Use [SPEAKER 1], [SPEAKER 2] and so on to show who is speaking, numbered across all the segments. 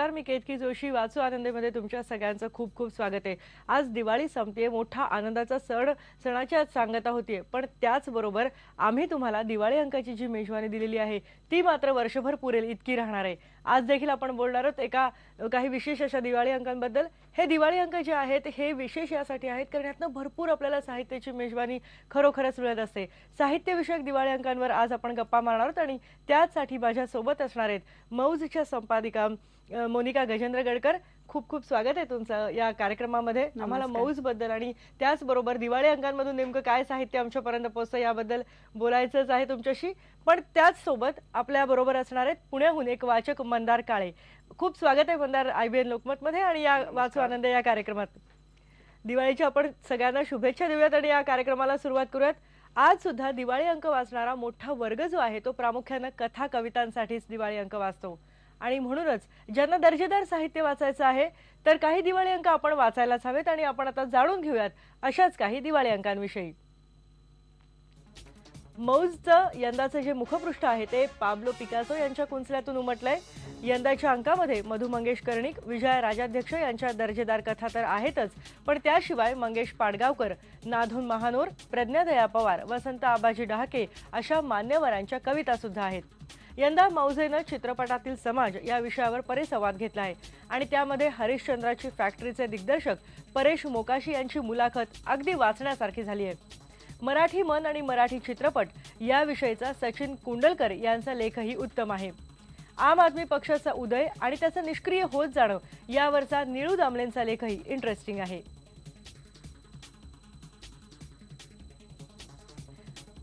[SPEAKER 1] नमस्कार, मी केतकी जोशी. वाचू आनंदमध्ये तुमच्या सगळ्यांचं खूप खूप स्वागत आहे. आज दिवाळी संपते, मोठा आनंदाचा सणाची आज सांगता होतीये. पण त्याचबरोबर आम्ही तुम्हाला दिवाळी अंकाची जी मेजवानी दिलेली आहे ती मात्र वर्षभर पुरेल इतकी राहणार आहे. आज देखील आपण बोलणार आहोत काही विशेष अशा दिवाळी अंकांबद्दल. हे दिवाळी अंक जे आहेत हे विशेष यासाठी आहेत कारण यातनं भरपूर आपल्याला साहित्याची मेजवानी खरोखरच मिळत असते. साहित्यविषयक दिवाळी अंकांवर आज आपण गप्पा मारणार आहोत आणि त्याचसाठी माझ्या सोबत असणार आहेत मौजच्या संपादिका मोनिका गजेंद्र गडकर. खूप खूप स्वागत आहे तुमचं या कार्यक्रमामध्ये. आम्हाला मौज बद्दल आणि त्याचबरोबर दिवाळी अंकांमधून नेमकं काय साहित्य आमच्यापर्यंत पोहोचतं याबद्दल बोलायचंच आहे तुमच्याशी. पण त्याच सोबत आपल्या बरोबर असणार आहेत पुण्याहून एक वाचक मंदार काळे. खूप स्वागत आहे मंदार IBN लोकमतमध्ये आणि या वाचू आनंद या कार्यक्रमात. दिवाळीच्या आपण सगळ्यांना शुभेच्छा देऊयात आणि या कार्यक्रमाला सुरुवात करूयात. आज सुद्धा दिवाळी अंक वाचणारा मोठा वर्ग जो आहे तो प्रामुख्याने कथा कवितांसाठीच दिवाळी अंक वाचतो. आणि म्हणूनच ज्यांना दर्जेदार साहित्य वाचायचं आहे तर काही दिवाळी अंक आपण वाचायलाच हवेत आणि आपण आता जाणून घेऊयात अशाच काही दिवाळी अंकांविषयी. मौजचं यंदाचं जे मुखपृष्ठ आहे ते पाब्लो पिकासो यांच्या कुंचल्यातून उमटलंय. यंदाच्या अंकामध्ये मधु मंगेश कर्णिक, विजया राजाध्यक्ष यांच्या दर्जेदार कथा तर आहेतच, पण त्याशिवाय मंगेश पाडगावकर, नाधोन महानोर, प्रज्ञादया पवार, वसंत आबाजी डहाके अशा मान्यवरांच्या कविता सुद्धा आहेत. यंदा मौजेनं चित्रपटातील समाज या विषयावर परिसंवाद घेतला आहे आणि त्यामध्ये हरिश्चंद्राची फॅक्टरीचे दिग्दर्शक परेश मोकाशी यांची मुलाखत अगदी वाचण्यासारखी झाली आहे. मराठी मन आणि मराठी चित्रपट याविषयीचा सचिन कुंडलकर यांचा लेखही उत्तम आहे. आम आदमी पक्षाचा उदय आणि त्याचं निष्क्रिय होत जाणं यावरचा निळू दामलेंचा लेखही इंटरेस्टिंग आहे.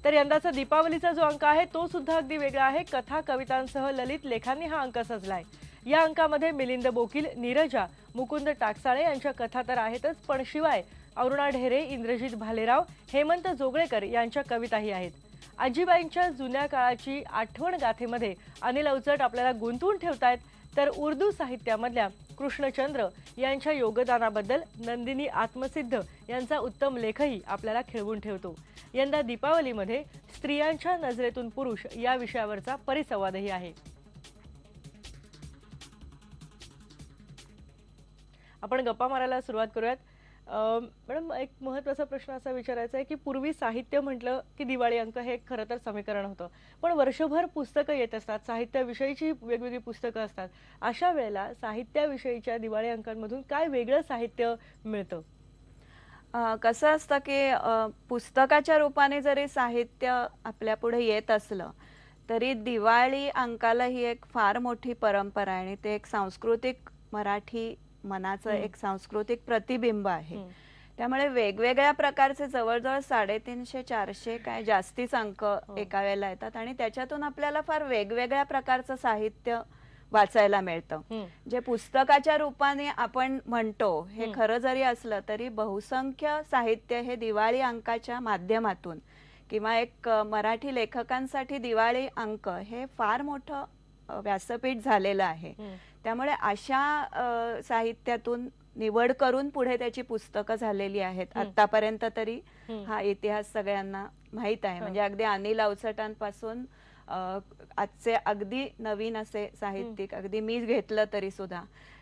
[SPEAKER 1] तर यंदाचा दीपावलीचा जो अंक आहे तो सुद्धा अगदी वेगळा आहे. कथा कवितांसह ललित लेखांनी हा अंक सजलाय. या अंकामध्ये मिलिंद बोकील, नीरजा, मुकुंद टाकसाळे यांच्या कथा तर आहेतच, पण शिवाय अरुणा ढेरे, इंद्रजित भालेराव, हेमंत जोगळेकर यांच्या कविताही आहेत. आजीबाईंच्या जुन्या काळाची आठवण गाथेमध्ये अनिल अवचट आपल्याला गुंतवून ठेवतायत, तर उर्दू साहित्यामधल्या कृष्णचंद्र यांच्या योगदानाबद्दल नंदिनी आत्मसिद्ध यांचा उत्तम लेखही आपल्याला खिळवून ठेवतो. यंदा दीपावलीमध्ये स्त्रियांच्या नजरेतून पुरुष या विषयावरचा परिसंवादही आहे. आपण गप्पा मारायला सुरुवात करूयात. मॅडम, एक महत्त्वाचा प्रश्न असा विचारायचा आहे की पूर्वी साहित्य म्हटलं की दिवाळी अंक हे खरं तर समीकरण होतं, पण वर्षभर पुस्तकं येत असतात, साहित्याविषयीची वेगवेगळी पुस्तकं असतात. अशा वेळेला साहित्याविषयीच्या दिवाळी अंकांमधून काय वेगळं साहित्य मिळतं?
[SPEAKER 2] कसं असतं की पुस्तकाच्या रूपाने जरी साहित्य आपल्या पुढे येत असलं तरी दिवाळी अंकाला ही एक फार मोठी परंपरा आहे आणि ते एक सांस्कृतिक मराठी मनाचं एक सांस्कृतिक प्रतिबिंब आहे. त्यामुळे वेगवेगळ्या प्रकारचे जवळजवळ 350-400 काय जास्तीच अंक एका वेळेला येतात आणि त्याच्यातून आपल्याला फार वेगवेगळ्या प्रकारचं साहित्य वाचायला मिळतं. जे पुस्तकाच्या रूपाने आपण म्हणतो हे खरं जरी असलं तरी बहुसंख्य साहित्य हे दिवाळी अंकाच्या माध्यमातून किंवा एक मराठी लेखकांसाठी दिवाळी अंक हे फार मोठं व्यासपीठ झालेलं आहे. त्यामुळे अशा साहित्यातून निवड करून पुढे त्याची पुस्तकं झालेली आहेत. आतापर्यंत तरी हा इतिहास सगळ्यांना माहित आहे. म्हणजे अगदी अनिल अवचटांपासून आजचे अगदी नवीन असे साहित्यिक, अगदी मी घेतलं तरी सुद्धा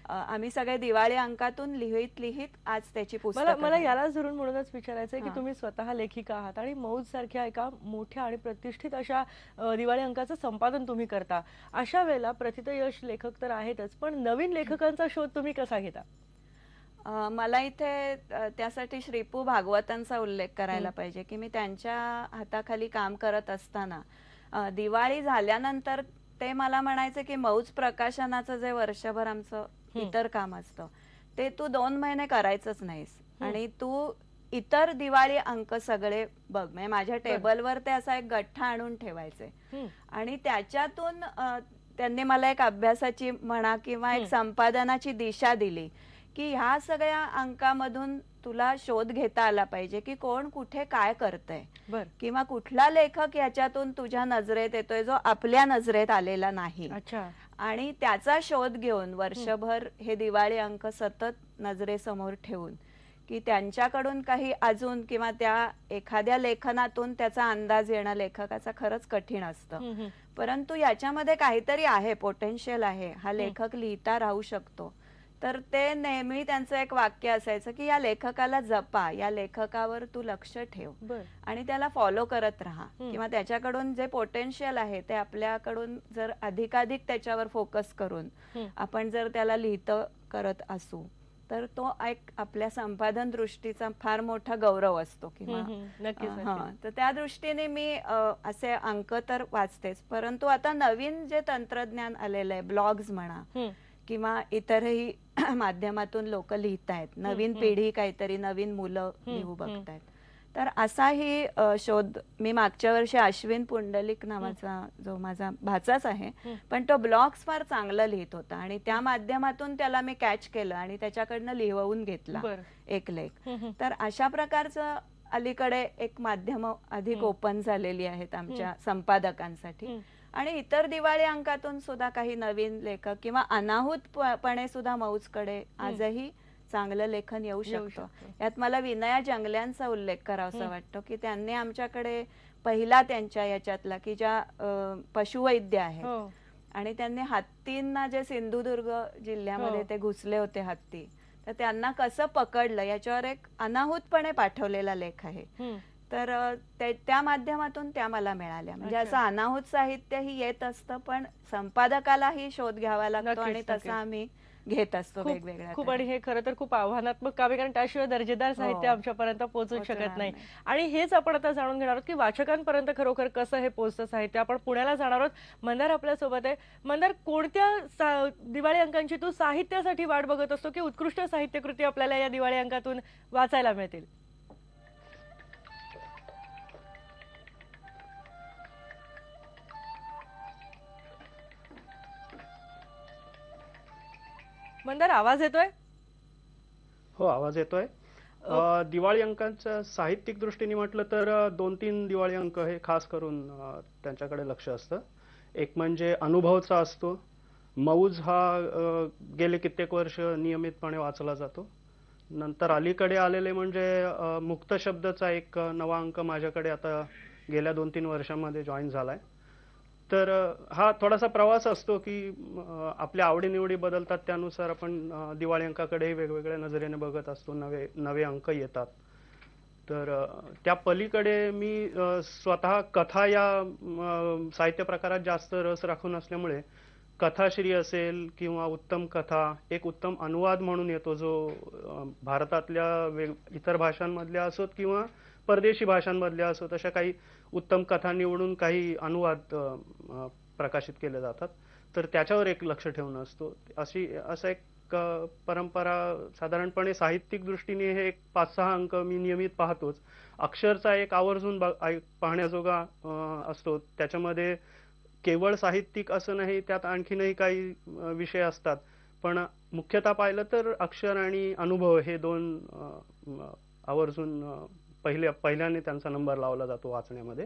[SPEAKER 2] आम्ही सगळे दिवाळी अंकातून लिहित लिहित आज त्याची पुस्तकं.
[SPEAKER 1] मला याला धरून म्हणूनच विचारायचंय की तुम्ही स्वतः लेखिका आहात आणि मौज सारख्या एका मोठ्या आणि प्रतिष्ठित अशा दिवाळी अंकाचं संपादन तुम्ही करता. अशा वेळेला प्रथितयश लेखक तर आहेतच, पण नवीन लेखकांचा शोध तुम्ही कसा घेता?
[SPEAKER 2] मला इथे त्यासाठी श्रीपू भागवतांचा उल्लेख करायला पाहिजे की मी त्यांच्या हाताखाली काम करत असताना दिवाळी झाल्यानंतर ते मला म्हणायचे की मौज प्रकाशनाचं जे वर्षभर आमचं इतर काम असतं ते तू 2 महिने करायचंच नाहीस आणि तू इतर दिवाळी अंक सगळे बघ. म्हणजे माझ्या टेबलवर ते असा एक गठ्ठा आणून ठेवायचे आणि त्याच्यातून त्यांनी मला एक अभ्यासाची म्हणा किंवा एक संपादनाची दिशा दिली की ह्या सगळ्या अंकामधून तुला शोध घेता आला पाहिजे की कोण कुठे काय करतंय किंवा कुठला लेखक याच्यातून तुझ्या नजरेत येतोय जो आपल्या नजरेत आलेला नाही. आणि त्याचा शोध घेऊन वर्षभर हे दिवाळी अंक सतत नजरेसमोर ठेवून की त्यांच्याकडून काही अजून किंवा त्या एखाद्या लेखनातून त्याचा अंदाज येणं लेखकाचा खरंच कठीण असतं.
[SPEAKER 1] हं, हं.
[SPEAKER 2] परंतु याच्यामध्ये काहीतरी आहे, पोटेन्शियल आहे, हा लेखक लिहिता राहू शकतो. तर ते नेहमी त्यांचं एक वाक्य असायचं की या लेखकाला जपा, या लेखकावर तू लक्ष ठेव
[SPEAKER 1] बर.
[SPEAKER 2] आणि त्याला फॉलो करत राहा
[SPEAKER 1] हं.
[SPEAKER 2] किंवा त्याच्याकडून जे पोटेन्शियल आहे ते आपल्याकडून जर अधिकाधिक त्याच्यावर फोकस करून
[SPEAKER 1] हं.
[SPEAKER 2] आपण जर त्याला लिहितं करत असू तर तो एक आपल्या संपादन दृष्टीचा फार मोठा गौरव असतो किंवा
[SPEAKER 1] नक्कीच
[SPEAKER 2] हा
[SPEAKER 1] नक्कीच.
[SPEAKER 2] तर त्या दृष्टीने मी असे अंक तर वाचतेच, परंतु आता नवीन जे तंत्रज्ञान आलेलं आहे, ब्लॉग्स म्हणा
[SPEAKER 1] हं.
[SPEAKER 2] किंवा इतरही माध्यमातून लोक लिहितायत, नवीन पिढी काहीतरी नवीन मुलं लिहू बघतायत, तर असाही शोध मी मागच्या वर्षी अश्विन पुंडलिक नावाचा जो माझा भाचाच आहे, पण तो ब्लॉग्स फार चांगलं लिहित होता आणि त्या माध्यमातून त्याला मी कॅच केलं आणि त्याच्याकडनं लिहवून घेतला
[SPEAKER 1] बरं.
[SPEAKER 2] एक लेख. तर अशा प्रकारचं अलीकडे एक माध्यम अधिक ओपन झालेली आहेत आमच्या संपादकांसाठी आणि इतर दिवाळी अंकातून सुद्धा काही नवीन लेखक किंवा अनाहूतपणे सुद्धा मौजकडे आजही चांगलं लेखन येऊ शकतं. यात मला विनया जंगल्यांचा उल्लेख करावासा वाटतो की त्यांनी आमच्याकडे पहिला त्यांच्या याच्यातला की ज्या पशुवैद्य आहेत आणि त्यांनी हत्तींना जे सिंधुदुर्ग जिल्ह्यामध्ये ते घुसले होते हत्ती, तर त्यांना कसं पकडलं याच्यावर एक अनाहूतपणे पाठवलेला लेख आहे. तर त्या माध्यमातून त्या मला मिळाल्या. म्हणजे असं अनाहूत साहित्य ही येत असतं, पण संपादकालाही शोध घ्यावा लागतो आणि तसं आम्ही घेत असतो वेगवेगळ्या.
[SPEAKER 1] खूप आणि हे खरं तर खूप आव्हानात्मक काम आहे, कारण त्याशिवाय दर्जेदार साहित्य आमच्यापर्यंत पोहोचू शकत नाही. आणि हेच आपण आता जाणून घेणार आहोत की वाचकांपर्यंत खरोखर कसं हे पोहोचतं साहित्य. आपण पुण्याला जाणार आहोत. मंदार आपल्या सोबत आहे. मंदार, कोणत्या दिवाळी अंकांची तू साहित्यासाठी वाट बघत असतो की उत्कृष्ट साहित्यकृती आपल्याला या दिवाळी अंकातून वाचायला मिळतील? मंदार, आवाज येतोय?
[SPEAKER 3] हो, आवाज येतोय. दिवाळी अंकांचं साहित्यिक दृष्टीने म्हटलं तर 2-3 दिवाळी अंक हे खास करून त्यांच्याकडे लक्ष असतं. एक म्हणजे अनुभवचा असतो. मौज हा गेले कित्येक वर्ष नियमितपणे वाचला जातो. नंतर अलीकडे आलेले म्हणजे मुक्त शब्दचा एक नवा अंक माझ्याकडे आता गेल्या 2-3 वर्षांमध्ये जॉईन झालाय. तर हा थोडासा प्रवास असतो की आपल्या आवडीनिवडी बदलतात, त्यानुसार आपण दिवाळी अंकाकडेही वेगवेगळ्या नजरेने बघत असतो. नवे अंक येतात. तर त्या पलीकडे मी स्वतः कथा या साहित्य प्रकारात जास्त रस राखून असल्यामुळे कथाश्री असेल किंवा उत्तम कथा, एक उत्तम अनुवाद म्हणून येतो जो भारतातल्या इतर भाषांमधल्या असोत किंवा परदेशी भाषांमधल्या असोत, अशा काही उत्तम कथा निवडून काही अनुवाद प्रकाशित केले जातात. तर त्याच्यावर एक लक्ष ठेवणं असतो. असं एक परंपरा साधारणपणे साहित्यिक दृष्टीने हे एक 5-6 अंक मी नियमित पाहतोच. अक्षरचा एक आवर्जून पाहण्याजोगा असतो. त्याच्यामध्ये केवळ साहित्यिक असं नाही, त्यात आणखीनही काही विषय असतात, पण मुख्यतः पाहिलं तर अक्षर आणि अनुभव हे 2 आवर्जून पहिल्याने त्यांचा नंबर लावला जातो वाचण्यामध्ये.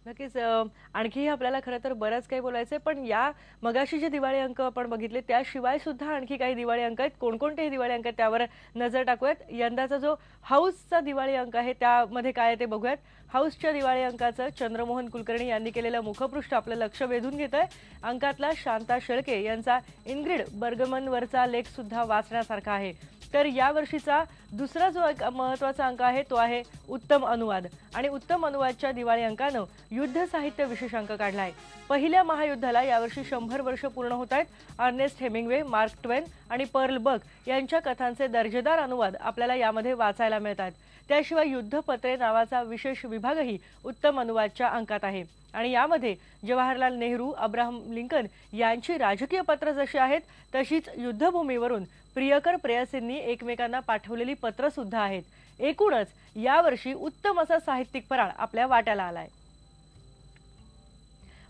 [SPEAKER 1] नक्कीच. आणखी आपल्याला खरं तर बरंच काही बोलायचंय, पण या मगाशी जे दिवाळी अंक आपण बघितले त्याशिवाय सुद्धा आणखी काही दिवाळी अंक आहेत. कोणकोणते दिवाळी अंक आहेत त्यावर नजर टाकूयात. यंदाचा जो हाऊसचा दिवाळी अंक आहे त्यामध्ये काय आहे ते बघूयात. हाऊसच्या दिवाळी अंकाचं चंद्रमोहन कुलकर्णी यांनी केलेलं मुखपृष्ठ आपलं लक्ष वेधून घेत आहे. अंकातला शांता शेळके यांचा इंग्रिड बर्गमनवरचा लेख सुद्धा वाचण्यासारखा आहे. तर या वर्षीचा दुसरा जो एक महत्त्वाचा अंक आहे तो आहे उत्तम अनुवाद. आणि उत्तम अनुवादच्या दिवाळी अंकानं युद्ध साहित्य विशेषांक काढला आहे. पहिल्या महायुद्धाला यावर्षी 100 वर्ष पूर्ण होत आहेत. अर्नेस्ट हेमिंग्वे, मार्क ट्वेन आणि पर्ल बक यांच्या कथांचे दर्जेदार अनुवाद आपल्याला यामध्ये वाचायला मिळतात. त्याशिवाय युद्धपत्रे नावाचा विशेष विभागही उत्तम अनुवादच्या अंकात आहे. आणि यामध्ये जवाहरलाल नेहरू, अब्राहम लिंकन यांची राजकीय पत्र जशी आहेत तशीच युद्धभूमीवरून प्रियकर प्रेयसींनी एकमेकांना पाठवलेली पत्र सुद्धा आहेत. एकूणच यावर्षी उत्तम असा साहित्यिक फराळ आपल्या वाट्याला आलाय.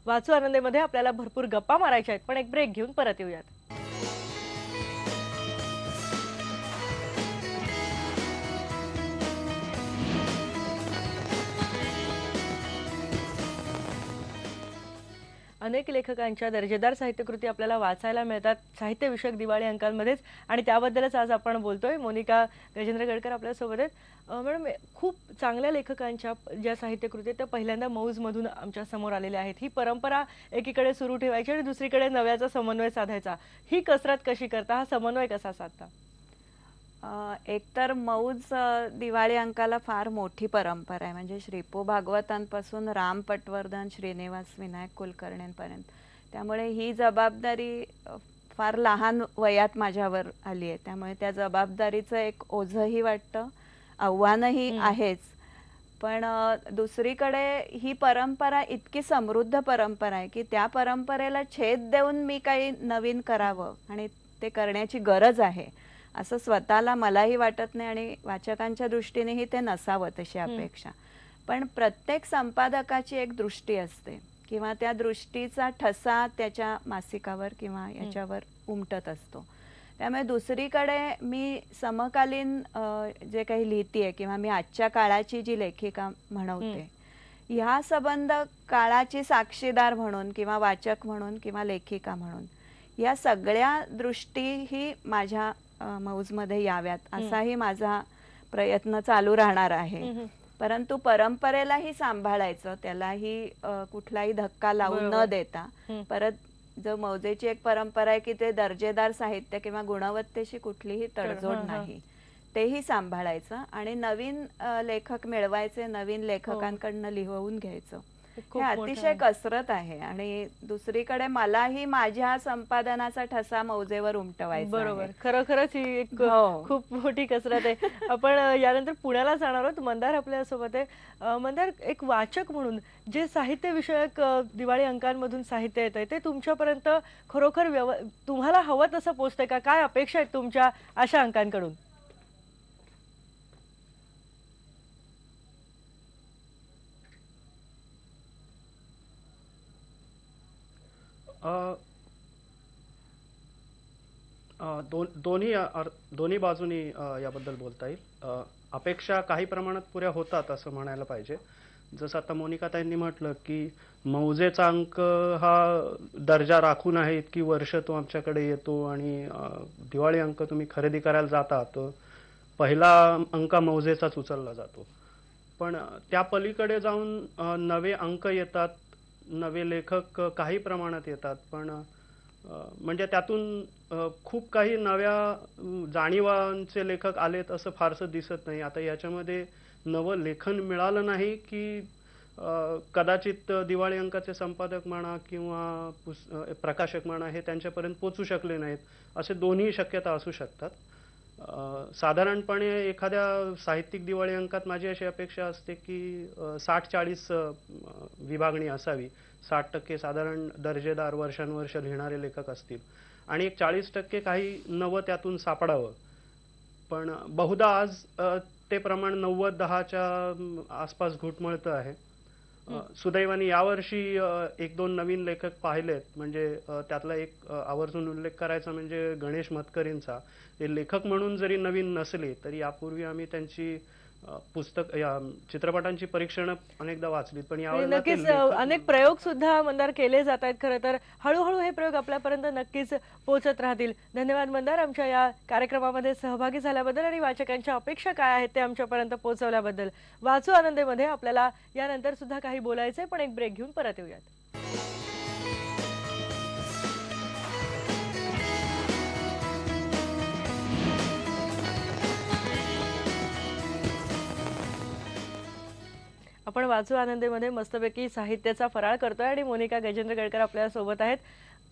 [SPEAKER 1] वाचू आनंदेमध्ये आपल्याला भरपूर गप्पा मारायच्या आहेत, पण एक ब्रेक घेऊन परत येऊयात. अनेक लेखकांच्या दर्जेदार साहित्यकृती आपल्याला वाचायला मिळतात साहित्यविषयक दिवाळी अंकांमध्येच, आणि त्याबद्दलच आज आपण बोलतोय. मोनिका गजेंद्र गडकर आपल्यासोबत आहेत. मॅडम, खूप चांगल्या लेखकांच्या ज्या साहित्यकृती आहेत त्या पहिल्यांदा मौजमधून आमच्या समोर आलेल्या आहेत. ही परंपरा एकीकडे सुरू ठेवायची आणि दुसरीकडे नव्याचा समन्वय साधायचा, ही कसरत कशी करता, हा समन्वय कसा साधता?
[SPEAKER 2] एकतर मौज दिवाळी अंकाला फार मोठी परंपरा आहे. म्हणजे श्रीपू भागवतांपासून राम पटवर्धन, श्रीनिवास विनायक कुलकर्णींपर्यंत. त्यामुळे ही जबाबदारी फार लहान वयात माझ्यावर आली आहे. त्यामुळे त्या जबाबदारीचं एक ओझंही वाटतं, आव्हानही आहेच. पण दुसरीकडे ही परंपरा इतकी समृद्ध परंपरा आहे की त्या परंपरेला छेद देऊन मी काही नवीन करावं आणि ते करण्याची गरज आहे असं स्वतःला मलाही वाटत नाही आणि वाचकांच्या दृष्टीनेही ते नसावं तशी अपेक्षा. पण प्रत्येक संपादकाची एक दृष्टी असते किंवा त्या दृष्टीचा ठसा त्याच्या मासिकावर किंवा याच्यावर उमटत असतो. त्यामुळे दुसरीकडे मी समकालीन जे काही लिहितेय किंवा मी आजच्या काळाची जी लेखिका म्हणवते, ह्या संबंध काळाची साक्षीदार म्हणून किंवा वाचक म्हणून किंवा लेखिका म्हणून या सगळ्या दृष्टीही माझ्या मौजमध्ये याव्यात असाही माझा प्रयत्न चालू राहणार आहे. परंतु परंपरेलाही सांभाळायचं, त्यालाही कुठलाही धक्का लावून न देता. परत जो मौजेची एक परंपरा आहे की ते दर्जेदार साहित्य किंवा गुणवत्तेशी कुठलीही तडजोड नाही, तेही सांभाळायचं आणि नवीन लेखक मिळवायचे, नवीन लेखकांकडनं लिहवून घ्यायचं. हे अतिशय कसरत आहे आणि दुसरीकडे मलाही माझ्या संपादनाचा ठसा मौजेवर उमटवायचा.
[SPEAKER 1] बरोबर, खरोखरच ही एक खूप मोठी कसरत आहे. आपण यानंतर पुण्याला जाणार आहोत. मंदार आपल्यासोबत आहे. मंदार, एक वाचक म्हणून जे साहित्य विषयक दिवाळी अंकांमधून साहित्य येत आहे ते तुमच्यापर्यंत खरोखर तुम्हाला हवं तसं पोहोचतंय का? काय अपेक्षा आहेत तुमच्या अशा अंकांकडून?
[SPEAKER 3] दोन्ही बाजूनी याबद्दल बोलता येईल. अपेक्षा काही प्रमाणात पुऱ्या होतात असं म्हणायला पाहिजे. जसं आता मोनिकाताईंनी म्हटलं की मौजेचा अंक हा दर्जा राखून आहे, इतकी वर्ष तो आमच्याकडे येतो आणि दिवाळी अंक तुम्ही खरेदी करायला जाता तर पहिला अंक मौजेचाच उचलला जातो. पण त्या पलीकडे जाऊन नवे अंक येतात, नवे लेखक काही प्रमाणात येतात. पण म्हणजे त्यातून खूप काही नव्या जाणीवांचे लेखक आलेत असं फारसं दिसत नाही. आता याच्यामध्ये नवं लेखन मिळालं नाही की कदाचित दिवाळी अंकाचे संपादक म्हणा किंवा प्रकाशक म्हणा हे त्यांच्यापर्यंत पोचू शकले नाहीत, असे दोन्ही शक्यता असू शकतात. साधारणपणे एखाद्या साहित्यिक दिवाळी अंकात माझी अशी अपेक्षा असते की 60-40 विभागणी असावी. 60% साधारण दर्जेदार वर्षानुवर्ष लिहिणारे लेखक असतील आणि एक 40% काही नवं त्यातून सापडावं. पण बहुधा आज ते प्रमाण 90-10च्या आसपास घुटमळतं आहे. सुदैवाने यावर्षी 1-2 नवीन लेखक पाहिलेत. म्हणजे त्यातला एक आवर्जून उल्लेख करायचा म्हणजे गणेश मतकरींचा. ते लेखक म्हणून जरी नवीन नसले तरी यापूर्वी आम्ही त्यांची पुस्तक या चित्रपटांची परीक्षणं अनेकदा वाचलीत. पण यावेळेला
[SPEAKER 1] नक्कीच अनेक प्रयोग सुद्धा मंदार केले जात आहेत. खरं तर हळूहळू हे प्रयोग आपल्यापर्यंत नक्कीच पोहोचत राहतील. धन्यवाद मंदार, आमच्या या कार्यक्रमामध्ये सहभागी झाल्याबद्दल आणि वाचकांच्या अपेक्षा काय आहेत ते आमच्यापर्यंत पोहोचवल्याबद्दल. वाचू आनंदेमध्ये आपल्याला यानंतर सुद्धा काही बोलायचंय, पण एक ब्रेक घेऊन परत येऊयात. आपण वाचू आनंदेमध्ये मस्तपैकी साहित्याचा फराळ करतोय आणि मोनिका गजेंद्र गडकर आपल्या सोबत आहेत.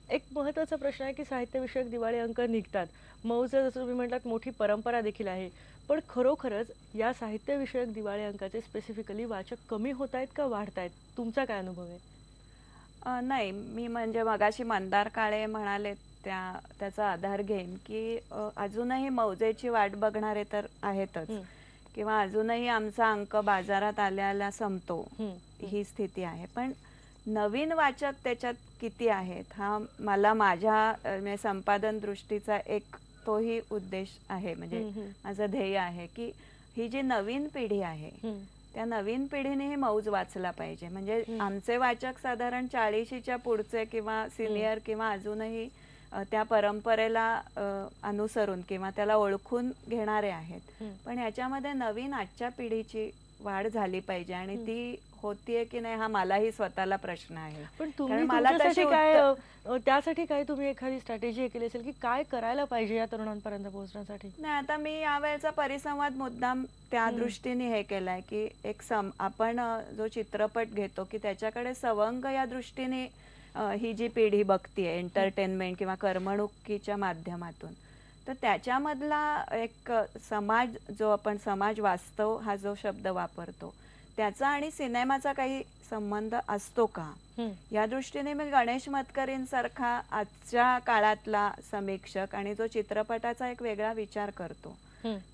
[SPEAKER 1] एक महत्त्वाचा प्रश्न आहे की साहित्यविषयक दिवाळी अंक निघतात. मौज जसं तुम्ही म्हटलात मोठी परंपरा देखील आहे. पण खरोखरच या साहित्यविषयक दिवाळी अंकाचे स्पेसिफिकली वाचक कमी होत आहेत का वाढत आहेत? तुमचा काय अनुभव आहे?
[SPEAKER 2] नाही, मी म्हणजे मगाशी मंदार काळे म्हणाले त्याचा आधार घेईन की अजूनही मौजेची वाट बघणारे तर आहेतच किंवा अजूनही आमचा अंक बाजारात आल्याला संपतो, ही स्थिती आहे. पण नवीन वाचक त्याच्यात किती आहेत हा मला माझ्या संपादन दृष्टीचा एक तोही उद्देश आहे. म्हणजे माझं ध्येय आहे की ही जी नवीन पिढी आहे त्या नवीन पिढीने हे मौज वाचला पाहिजे. म्हणजे आमचे वाचक साधारण 40च्या पुढचे किंवा सिनियर किंवा अजूनही त्या परंपरेला अनुसरून किंवा त्याला ओळखून घेणारे आहेत. पण याच्यामध्ये नवीन आजच्या पिढीची वाढ झाली पाहिजे आणि ती होतीये की नाही हा मलाही स्वतःला प्रश्न आहे.
[SPEAKER 1] पण
[SPEAKER 2] कारण
[SPEAKER 1] तुम्ही
[SPEAKER 2] मला
[SPEAKER 1] तुमच्यासाठी
[SPEAKER 2] तशी
[SPEAKER 1] काय
[SPEAKER 2] उत्तर
[SPEAKER 1] त्यासाठी काय तुम्ही एखादी स्ट्रॅटेजी केली असेल की काय करायला पाहिजे या तरुणांपर्यंत पोहोचण्यासाठी?
[SPEAKER 2] नाही, आता मी यावेळेचा परिसंवाद मुद्दाम त्या दृष्टीने हे केलाय की आपण जो चित्रपट घेतो की त्याच्याकडे सवंग या दृष्टीने ही जी पिढी बघतीये एंटरटेनमेंट किंवा करमणुकीच्या माध्यमातून, तर त्याच्यामधला एक समाज जो आपण समाज वास्तव हा जो शब्द वापरतो त्याचा आणि सिनेमाचा काही संबंध असतो का, या दृष्टीने मी गणेश मतकरींसारखा आजच्या काळातला समीक्षक आणि जो चित्रपटाचा एक वेगळा विचार करतो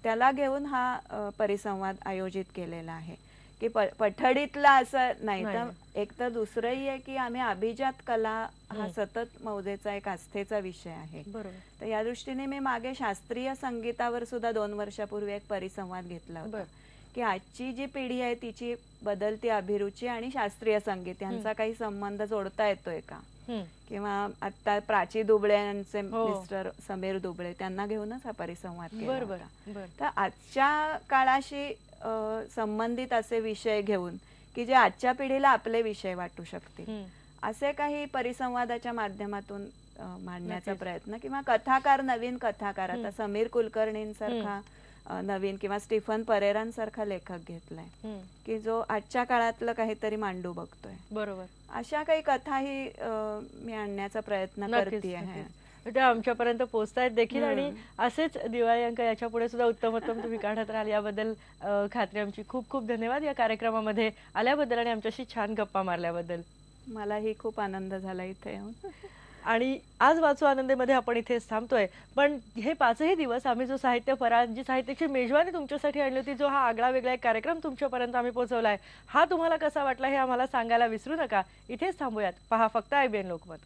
[SPEAKER 2] त्याला घेऊन हा परिसंवाद आयोजित केलेला आहे की पठडीतला असं नाही तर एक तर दुसरंही आहे की आम्ही अभिजात कला हा सतत मौजेचा एक आस्थेचा विषय आहे. तर या दृष्टीने मी मागे शास्त्रीय संगीतावर सुद्धा 2 वर्षापूर्वी एक परिसंवाद घेतला होता की आजची जी पिढी आहे तिची बदलती अभिरुची आणि शास्त्रीय संगीत यांचा काही संबंध जोडता येतोय का, किंवा आता प्राची दुबळे यांचे मिस्टर समीर दुबळे त्यांना घेऊनच हा परिसंवाद केला होता. तर आजच्या काळाशी संबंधित असे विषय घेऊन की जे आजच्या पिढीला आपले विषय वाटू शकतील असे काही परिसंवादाच्या माध्यमातून मांडण्याचा प्रयत्न, किंवा कथाकार नवीन कथाकार आता समीर कुलकर्णींसारखा नवीन किंवा स्टीफन परेरांसारखा लेखक घेतलाय की जो आजच्या काळातलं काहीतरी मांडू बघतोय.
[SPEAKER 1] बरोबर.
[SPEAKER 2] अशा काही कथाही मी आणण्याचा प्रयत्न करते.
[SPEAKER 1] त्या आमच्यापर्यंत पोहोचतायत देखील आणि असेच दिवाळी अंक याच्या पुढे सुद्धा उत्तमोत्तम तुम्ही काढत राहाल याबद्दल खात्री आमची. खूप खूप धन्यवाद या कार्यक्रमामध्ये आल्याबद्दल आणि आमच्याशी छान गप्पा मारल्याबद्दल.
[SPEAKER 2] मलाही खूप आनंद झाला इथे येऊन.
[SPEAKER 1] आणि आज वाचू आनंदेमध्ये आपण इथेच थांबतोय, पण हे 5ही दिवस आम्ही जो साहित्य फराळ जी साहित्याची मेजवानी तुमच्यासाठी आणली होती, जो हा आगळा वेगळा एक कार्यक्रम तुमच्यापर्यंत आम्ही पोहोचवलाय, हा तुम्हाला कसा वाटला हे आम्हाला सांगायला विसरू नका. इथेच थांबूयात. पहा फक्त IBN लोकमत.